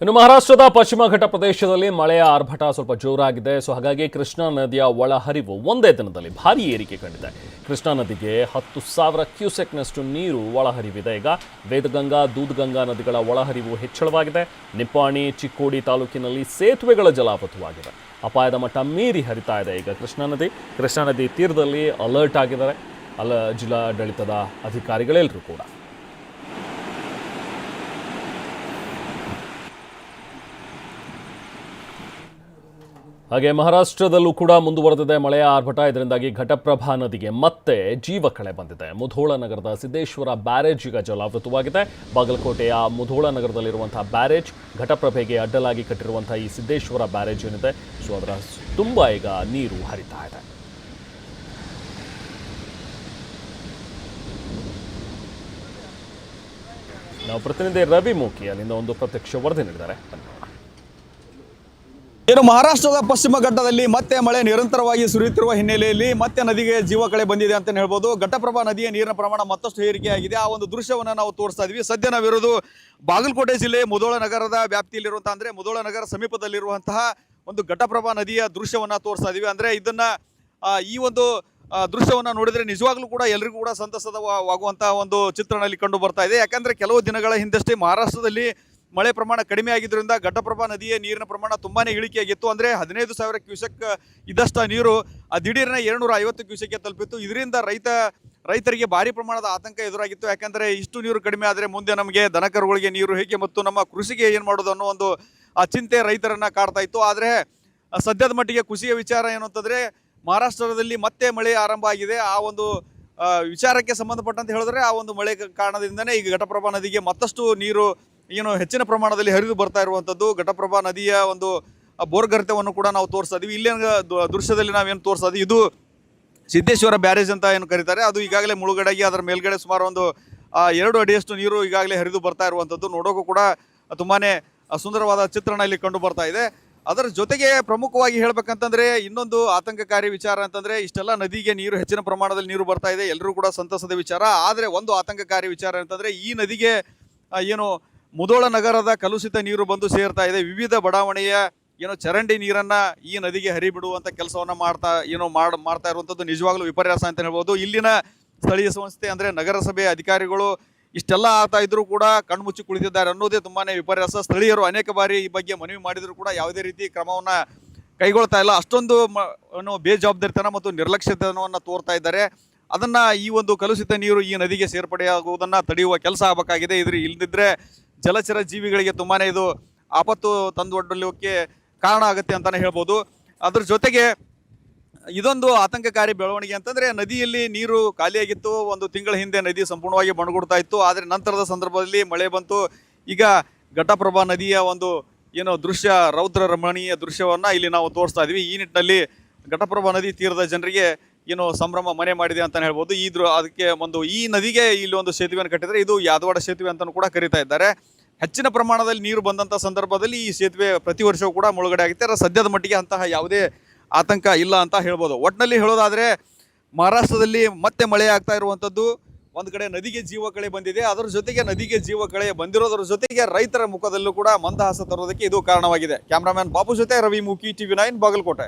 ಇನ್ನು ಮಹಾರಾಷ್ಟ್ರದ ಪಶ್ಚಿಮ ಘಟ್ಟ ಪ್ರದೇಶದಲ್ಲಿ ಮಳೆಯ ಆರ್ಭಟ ಸ್ವಲ್ಪ ಜೋರಾಗಿದೆ. ಹಾಗಾಗಿ ಕೃಷ್ಣಾ ನದಿಯ ಒಳಹರಿವು ಒಂದೇ ದಿನದಲ್ಲಿ ಭಾರೀ ಏರಿಕೆ ಕಂಡಿದೆ. ಕೃಷ್ಣಾ ನದಿಗೆ 10,000 ಕ್ಯೂಸೆಕ್ನಷ್ಟು ನೀರು ಒಳಹರಿವಿದೆ. ಈಗ ವೇದಗಂಗಾ, ದೂದ್ಗಂಗಾ ನದಿಗಳ ಒಳಹರಿವು ಹೆಚ್ಚಳವಾಗಿದೆ. ನಿಪ್ಪಾಣಿ, ಚಿಕ್ಕೋಡಿ ತಾಲೂಕಿನಲ್ಲಿ ಸೇತುವೆಗಳ ಜಲಾವೃತವಾಗಿದೆ. ಅಪಾಯದ ಮಟ್ಟ ಮೀರಿ ಹರಿತಾ ಇದೆ ಈಗ ಕೃಷ್ಣಾ ನದಿ ತೀರದಲ್ಲಿ ಅಲರ್ಟ್ ಆಗಿದ್ದಾರೆ ಜಿಲ್ಲಾಡಳಿತದ ಅಧಿಕಾರಿಗಳೆಲ್ಲರೂ ಕೂಡ. ಹಾಗೆ ಮಹಾರಾಷ್ಟ್ರದಲ್ಲೂ ಕೂಡ ಮುಂದುವರೆದಿದೆ ಮಳೆಯ ಆರ್ಭಟ. ಇದರಿಂದಾಗಿ ಘಟಪ್ರಭಾ ನದಿಗೆ ಮತ್ತೆ ಜೀವಕಳೆ ಬಂದಿದೆ. ಮುಧೋಳ ನಗರದ ಸಿದ್ದೇಶ್ವರ ಬ್ಯಾರೇಜ್ ಈಗ ಜಲಾವೃತವಾಗಿದೆ. ಬಾಗಲಕೋಟೆಯ ಮುಧೋಳ ನಗರದಲ್ಲಿರುವಂತಹ ಬ್ಯಾರೇಜ್, ಘಟಪ್ರಭೆಗೆ ಅಡ್ಡಲಾಗಿ ಕಟ್ಟಿರುವಂತಹ ಈ ಸಿದ್ದೇಶ್ವರ ಬ್ಯಾರೇಜ್ ಏನಿದೆ, ಅದರ ತುಂಬ ಈಗ ನೀರು ಹರಿತಾ ಇದೆ. ನಾವು ಪ್ರತಿನಿಧಿ ರವಿ ಮೂಕಿ ಅಲ್ಲಿಂದ ಒಂದು ಪ್ರತ್ಯಕ್ಷ ವರದಿ ನೀಡಿದ್ದಾರೆ. ಮಹಾರಾಷ್ಟ್ರದ ಪಶ್ಚಿಮ ಘಟ್ಟದಲ್ಲಿ ಮತ್ತೆ ಮಳೆ ನಿರಂತರವಾಗಿ ಸುರಿಯುತ್ತಿರುವ ಹಿನ್ನೆಲೆಯಲ್ಲಿ ಮತ್ತೆ ನದಿಗೆ ಜೀವಕಳೆ ಬಂದಿದೆ ಅಂತ ಹೇಳ್ಬೋದು. ಘಟಪ್ರಭಾ ನದಿಯ ನೀರಿನ ಪ್ರಮಾಣ ಮತ್ತಷ್ಟು ಏರಿಕೆಯಾಗಿದೆ. ಆ ಒಂದು ದೃಶ್ಯವನ್ನು ನಾವು ತೋರಿಸ್ತಾ ಇದ್ವಿ. ಸದ್ಯ ನಾವಿರೋದು ಬಾಗಲಕೋಟೆ ಜಿಲ್ಲೆ ಮುಧೋಳ ನಗರದ ವ್ಯಾಪ್ತಿಯಲ್ಲಿರುವಂತಹ, ಅಂದ್ರೆ ಮುಧೋಳ ನಗರ ಸಮೀಪದಲ್ಲಿರುವಂತಹ ಒಂದು ಘಟಪ್ರಭಾ ನದಿಯ ದೃಶ್ಯವನ್ನು ತೋರಿಸ್ತಾ ಇದೀವಿ. ಅಂದ್ರೆ ಇದನ್ನ ಈ ಒಂದು ದೃಶ್ಯವನ್ನು ನೋಡಿದ್ರೆ ನಿಜವಾಗ್ಲೂ ಕೂಡ ಎಲ್ಲರಿಗೂ ಕೂಡ ಸಂತಸವಾಗುವಂತಹ ಒಂದು ಚಿತ್ರಣ ಇಲ್ಲಿ ಕಂಡು ಬರ್ತಾ ಇದೆ. ಯಾಕಂದ್ರೆ ಕೆಲವು ದಿನಗಳ ಹಿಂದಷ್ಟೇ ಮಹಾರಾಷ್ಟ್ರದಲ್ಲಿ ಮಳೆ ಪ್ರಮಾಣ ಕಡಿಮೆ ಆಗಿದ್ದರಿಂದ ಘಟಪ್ರಭಾ ನದಿಯ ನೀರಿನ ಪ್ರಮಾಣ ತುಂಬಾನೇ ಇಳಿಕೆಯಾಗಿತ್ತು. ಅಂದರೆ 15,000 ಕ್ಯೂಸೆಕ್ ಇದ್ದಷ್ಟ ನೀರು ದಿಢೀರ್ನ 750 ಕ್ಯೂಸೆಕ್ಗೆ ತಲುಪಿತ್ತು. ಇದರಿಂದ ರೈತರಿಗೆ ಭಾರಿ ಪ್ರಮಾಣದ ಆತಂಕ ಎದುರಾಗಿತ್ತು. ಯಾಕಂದರೆ ಇಷ್ಟು ನೀರು ಕಡಿಮೆ ಆದರೆ ಮುಂದೆ ನಮಗೆ ದನಕರುಗಳಿಗೆ ನೀರು ಹೇಗೆ ಮತ್ತು ನಮ್ಮ ಕೃಷಿಗೆ ಏನು ಮಾಡೋದು ಅನ್ನೋ ಒಂದು ಚಿಂತೆ ರೈತರನ್ನು ಕಾಡ್ತಾ ಇತ್ತು. ಆದರೆ ಸದ್ಯದ ಮಟ್ಟಿಗೆ ಖುಷಿಯ ವಿಚಾರ ಏನು ಅಂತಂದರೆ ಮಹಾರಾಷ್ಟ್ರದಲ್ಲಿ ಮತ್ತೆ ಮಳೆ ಆರಂಭ ಆಗಿದೆ. ಆ ಒಂದು ವಿಚಾರಕ್ಕೆ ಸಂಬಂಧಪಟ್ಟಂತೆ ಹೇಳಿದ್ರೆ ಆ ಒಂದು ಮಳೆ ಕಾರಣದಿಂದನೇ ಈಗ ಘಟಪ್ರಭಾ ನದಿಗೆ ಮತ್ತಷ್ಟು ನೀರು ಹೆಚ್ಚಿನ ಪ್ರಮಾಣದಲ್ಲಿ ಹರಿದು ಬರ್ತಾ ಇರುವಂಥದ್ದು. ಘಟಪ್ರಭಾ ನದಿಯ ಒಂದು ಬೋರ್ಗರ್ತ್ಯವನ್ನು ಕೂಡ ನಾವು ತೋರಿಸ್ತಾ ಇದೀವಿ. ಇಲ್ಲಿನ ದೃಶ್ಯದಲ್ಲಿ ನಾವೇನು ತೋರಿಸ್ತಾ ಇದೀವಿ, ಇದು ಸಿದ್ದೇಶ್ವರ ಬ್ಯಾರೇಜ್ ಅಂತ ಏನು ಕರೀತಾರೆ. ಅದು ಈಗಾಗಲೇ ಮುಳುಗಡೆಯಾಗಿ ಅದರ ಮೇಲ್ಗಡೆ ಸುಮಾರು ಒಂದು 2 ಅಡಿಯಷ್ಟು ನೀರು ಈಗಾಗಲೇ ಹರಿದು ಬರ್ತಾ ಇರುವಂಥದ್ದು. ನೋಡೋಕ್ಕೂ ಕೂಡ ತುಂಬಾನೇ ಸುಂದರವಾದ ಚಿತ್ರಣ ಇಲ್ಲಿ ಕಂಡು ಬರ್ತಾ ಇದೆ. ಅದರ ಜೊತೆಗೆ ಪ್ರಮುಖವಾಗಿ ಹೇಳ್ಬೇಕಂತಂದ್ರೆ ಇನ್ನೊಂದು ಆತಂಕಕಾರಿ ವಿಚಾರ ಅಂತಂದ್ರೆ, ಇಷ್ಟೆಲ್ಲ ನದಿಗೆ ನೀರು ಹೆಚ್ಚಿನ ಪ್ರಮಾಣದಲ್ಲಿ ನೀರು ಬರ್ತಾ ಇದೆ, ಎಲ್ಲರೂ ಕೂಡ ಸಂತಸದ ವಿಚಾರ. ಆದರೆ ಒಂದು ಆತಂಕಕಾರಿ ವಿಚಾರ ಅಂತಂದ್ರೆ, ಈ ನದಿಗೆ ಮುಧೋಳ ನಗರದ ಕಲುಷಿತ ನೀರು ಬಂದು ಸೇರ್ತಾ ಇದೆ. ವಿವಿಧ ಬಡಾವಣೆಯ ಚರಂಡಿ ನೀರನ್ನ ಈ ನದಿಗೆ ಹರಿಬಿಡುವಂತ ಕೆಲಸವನ್ನ ಮಾಡ್ತಾ ಇರುವಂತದ್ದು ನಿಜವಾಗ್ಲೂ ವಿಪರ್ಯಾಸ ಅಂತ ಹೇಳ್ಬೋದು. ಇಲ್ಲಿನ ಸ್ಥಳೀಯ ಸಂಸ್ಥೆ ಅಂದ್ರೆ ನಗರಸಭೆ ಅಧಿಕಾರಿಗಳು ಇಷ್ಟೆಲ್ಲ ಆಗ್ತಾ ಇದ್ರು ಕೂಡ ಕಣ್ಮುಚ್ಚಿ ಕುಳಿತಿದ್ದಾರೆ ಅನ್ನೋದೇ ತುಂಬಾನೇ ವಿಪರ್ಯಾಸ. ಸ್ಥಳೀಯರು ಅನೇಕ ಬಾರಿ ಈ ಬಗ್ಗೆ ಮನವಿ ಮಾಡಿದ್ರು ಕೂಡ ಯಾವುದೇ ರೀತಿ ಕ್ರಮವನ್ನ ಕೈಗೊಳ್ತಾ ಇಲ್ಲ. ಅಷ್ಟೊಂದು ಬೇಜವಾಬ್ದಾರಿತನ ಮತ್ತು ನಿರ್ಲಕ್ಷ್ಯತನವನ್ನ ತೋರ್ತಾ ಇದ್ದಾರೆ. ಅದನ್ನ ಈ ಒಂದು ಕಲುಷಿತ ನೀರು ಈ ನದಿಗೆ ಸೇರ್ಪಡೆಯಾಗುವುದನ್ನ ತಡೆಯುವ ಕೆಲಸ ಆಗಬೇಕಾಗಿದೆ. ಇಲ್ಲದಿದ್ರೆ ಜಲಚರ ಜೀವಿಗಳಿಗೆ ತುಂಬಾನೇ ಇದು ಆಪತ್ತು ತಂದೊಡ್ಡಲಿಕ್ಕೆ ಕಾರಣ ಆಗುತ್ತೆ ಅಂತಾನೆ ಹೇಳ್ಬೋದು. ಅದ್ರ ಜೊತೆಗೆ ಇದೊಂದು ಆತಂಕಕಾರಿ ಬೆಳವಣಿಗೆ ಅಂತಂದ್ರೆ, ನದಿಯಲ್ಲಿ ನೀರು ಖಾಲಿಯಾಗಿತ್ತು. ಒಂದು ತಿಂಗಳ ಹಿಂದೆ ನದಿ ಸಂಪೂರ್ಣವಾಗಿ ಬಣಗುಡ್ತಾ ಇತ್ತು. ಆದರೆ ನಂತರದ ಸಂದರ್ಭದಲ್ಲಿ ಮಳೆ ಬಂತು. ಈಗ ಘಟಪ್ರಭಾ ನದಿಯ ಒಂದು ದೃಶ್ಯ, ರೌದ್ರ ರಮಣೀಯ ದೃಶ್ಯವನ್ನ ಇಲ್ಲಿ ನಾವು ತೋರಿಸ್ತಾ ಇದೀವಿ. ಈ ನಿಟ್ಟಿನಲ್ಲಿ ಘಟಪ್ರಭಾ ನದಿ ತೀರದ ಜನರಿಗೆ ಸಂಭ್ರಮ ಮನೆ ಮಾಡಿದೆ ಅಂತಾನೆ ಹೇಳ್ಬೋದು. ಅದಕ್ಕೆ ಈ ನದಿಗೆ ಇಲ್ಲಿ ಒಂದು ಸೇತುವೆಯನ್ನು ಕಟ್ಟಿದ್ರೆ, ಇದು ಯಾದವಾಡ ಸೇತುವೆ ಅಂತಾನು ಕೂಡ ಕರೀತಾ ಇದ್ದಾರೆ. ಹೆಚ್ಚಿನ ಪ್ರಮಾಣದಲ್ಲಿ ನೀರು ಬಂದಂಥ ಸಂದರ್ಭದಲ್ಲಿ ಈ ಸೇತುವೆ ಪ್ರತಿ ವರ್ಷವೂ ಕೂಡ ಮುಳುಗಡೆ ಆಗುತ್ತೆ. ಸದ್ಯದ ಮಟ್ಟಿಗೆ ಅಂತಹ ಯಾವುದೇ ಆತಂಕ ಇಲ್ಲ ಅಂತ ಹೇಳ್ಬೋದು. ಒಟ್ಟಿನಲ್ಲಿ ಹೇಳೋದಾದ್ರೆ ಮಹಾರಾಷ್ಟ್ರದಲ್ಲಿ ಮತ್ತೆ ಮಳೆ ಆಗ್ತಾ ಇರುವಂಥದ್ದು, ಒಂದು ಕಡೆ ನದಿಗೆ ಜೀವಕಳೆ ಬಂದಿದೆ. ಅದರ ಜೊತೆಗೆ ನದಿಗೆ ಜೀವಕಳೆ ಬಂದಿರೋದ್ರ ಜೊತೆಗೆ ರೈತರ ಮುಖದಲ್ಲೂ ಕೂಡ ಮಂದಹಾಸ ತರೋದಕ್ಕೆ ಇದು ಕಾರಣವಾಗಿದೆ. ಕ್ಯಾಮ್ರಾಮನ್ ಬಾಪು ಜೊತೆ ರವಿ ಮೂಕಿ, TV9 ಬಾಗಲಕೋಟೆ.